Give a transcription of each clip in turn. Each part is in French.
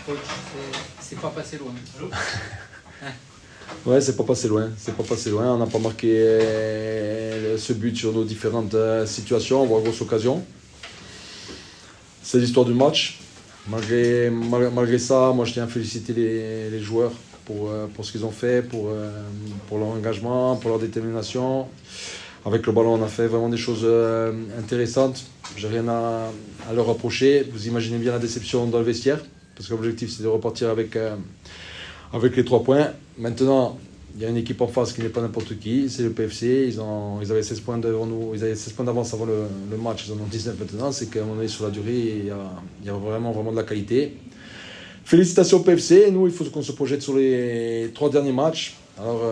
Coach, c'est pas passé loin. Ouais, c'est pas passé loin. C'est pas passé loin. On n'a pas marqué ce but sur nos différentes situations, voire grosses occasions. C'est l'histoire du match. Malgré ça, moi je tiens à féliciter les joueurs pour ce qu'ils ont fait, pour leur engagement, pour leur détermination. Avec le ballon, on a fait vraiment des choses intéressantes. J'ai rien à leur reprocher. Vous imaginez bien la déception dans le vestiaire, parce que l'objectif c'est de repartir avec les 3 points. Maintenant, il y a une équipe en face qui n'est pas n'importe qui, c'est le PFC. Ils avaient 16 points devant nous, ils avaient 16 points d'avance avant le match, ils en ont 19 maintenant. C'est qu'à un moment donné, sur la durée, il y a vraiment de la qualité. Félicitations au PFC. Nous, il faut qu'on se projette sur les 3 derniers matchs. Alors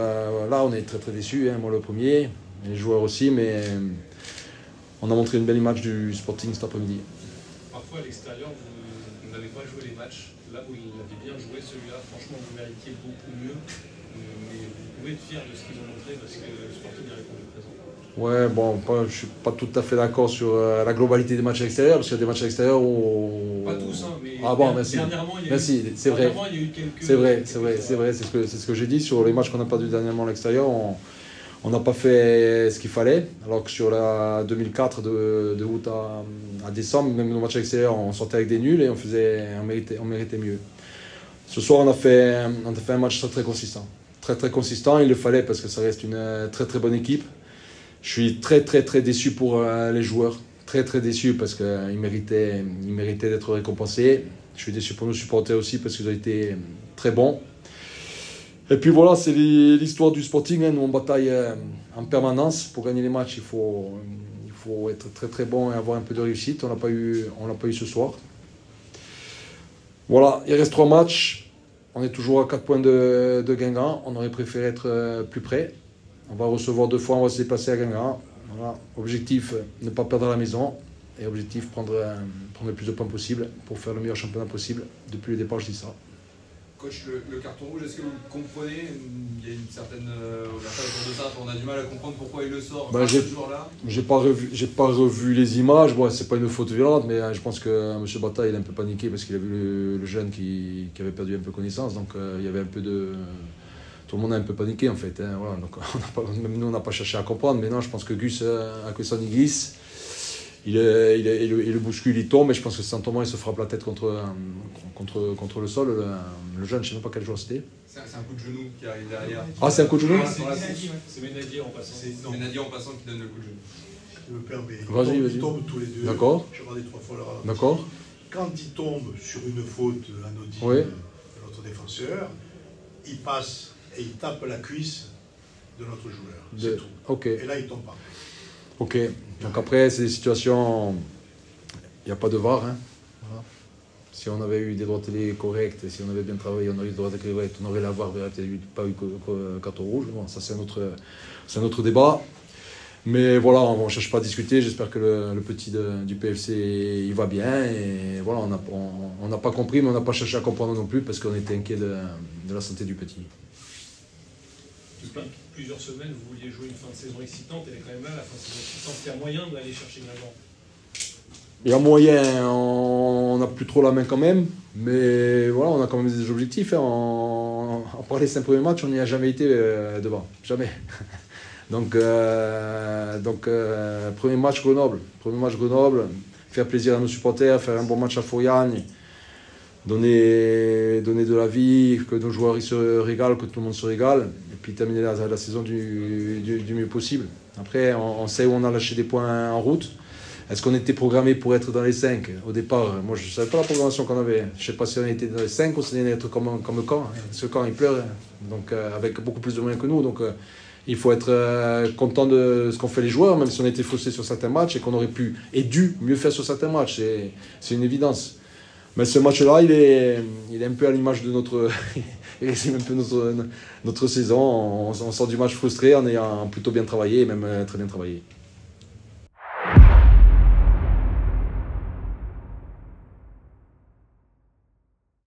là, on est très déçus, hein, moi le premier, les joueurs aussi, mais on a montré une belle image du Sporting cet après-midi. Parfois, à l'extérieur, vous n'avez pas joué les matchs. Là, vous l'avez bien joué, celui-là. Franchement, vous méritiez beaucoup mieux. Mais vous pouvez être fier de ce qu'ils ont montré parce que le Sporting a répondu présent. Ouais, bon, je ne suis pas tout à fait d'accord sur la globalité des matchs à l'extérieur, parce qu'il y a des matchs à l'extérieur où... Pas tous, hein, mais ah bon, merci. Dernièrement, il y a c'est vrai. Il y a eu quelques... C'est vrai, c'est ce que j'ai dit. Sur les matchs qu'on n'a pas perdu dernièrement à l'extérieur, on n'a pas fait ce qu'il fallait, alors que sur la 2004, de août à décembre, même nos matchs à l'extérieur, on sortait avec des nuls et on méritait mieux. Ce soir, on a fait un match très consistant. Très consistant, il le fallait parce que ça reste une très bonne équipe. Je suis très déçu pour les joueurs, très déçu parce qu'ils méritaient d'être récompensés. Je suis déçu pour nos supporters aussi parce qu'ils ont été très bons. Et puis voilà, c'est l'histoire du Sporting. Nous, on bataille en permanence. Pour gagner les matchs, il faut être très bon et avoir un peu de réussite. On l'a pas eu ce soir. Voilà, il reste 3 matchs. On est toujours à 4 points de Guingamp. On aurait préféré être plus près. On va recevoir 2 fois, on va se déplacer à Guingamp. Voilà. Objectif, ne pas perdre à la maison. Et objectif, prendre le plus de points possible pour faire le meilleur championnat possible. Depuis le départ, je dis ça. Coach, le carton rouge, est-ce que vous comprenez? Il y a une certaine... on a pas autour de ça, on a du mal à comprendre pourquoi il le sort ce jour-là. J'ai pas revu les images. Bon, c'est pas une faute violente, mais je pense que M. Bata, il a un peu paniqué parce qu'il a vu le jeune qui avait perdu un peu connaissance. Donc il y avait un peu de... Tout le monde a un peu paniqué en fait. Hein, voilà. Donc, même nous, on n'a pas cherché à comprendre. Mais non, je pense que Gus a que ça, il glisse. Il le bouscule, il tombe, et je pense que Saint-Thomas il se frappe la tête contre le sol. Le jeune, je ne sais même pas quel joueur c'était. C'est un coup de genou qui arrive derrière. Ah, c'est un coup de genou? C'est Ménadier en passant. C'est Ménadier en passant qui donne le coup de genou. Je me permets. Vas-y. Ils tombent tous les deux. D'accord. J'ai regardé 3 fois leur ralenti. D'accord. Quand ils tombent sur une faute anodine Oui. de notre défenseur, ils passent et ils tapent la cuisse de notre joueur. C'est tout. Ok. Et là, ils tombent pas. Ok. Donc après, c'est des situations... Il n'y a pas de VAR. Hein. Voilà. Si on avait eu des droits télé corrects, si on avait bien travaillé, on aurait eu des droits télé corrects, on aurait la VAR, il n'y aurait peut-être pas eu carton rouge. Bon, ça, c'est un autre débat. Mais voilà, on ne cherche pas à discuter. J'espère que le petit du PFC, il va bien. Et voilà, on n'a pas compris, mais on n'a pas cherché à comprendre non plus parce qu'on était inquiet de la santé du petit. Depuis plusieurs semaines, vous vouliez jouer une fin de saison excitante. Elle est quand même là, la fin de saison excitante. Il y a moyen d'aller chercher Guingamp. Il y a moyen, on n'a plus trop la main quand même. Mais voilà, on a quand même des objectifs. Hein. À part les 5 premiers matchs, on n'y a jamais été devant. Jamais. Donc, premier match Grenoble, faire plaisir à nos supporters, faire un bon match à Fouriagne, donner de la vie, que nos joueurs ils se régalent, que tout le monde se régale, et puis terminer la saison du mieux possible. Après, on sait où on a lâché des points en route. Est-ce qu'on était programmé pour être dans les 5 au départ? Moi, je ne savais pas la programmation qu'on avait. Je ne sais pas si on était dans les 5 ou si on allait être comme le camp. Parce que le camp, il pleure, donc, avec beaucoup plus de moyens que nous. Donc, il faut être content de ce qu'ont fait les joueurs, même si on a été faussé sur certains matchs et qu'on aurait pu et dû mieux faire sur certains matchs. C'est une évidence. Mais ce match-là, il est un peu à l'image de notre... il résume un peu notre saison. On sort du match frustré en ayant plutôt bien travaillé et même très bien travaillé.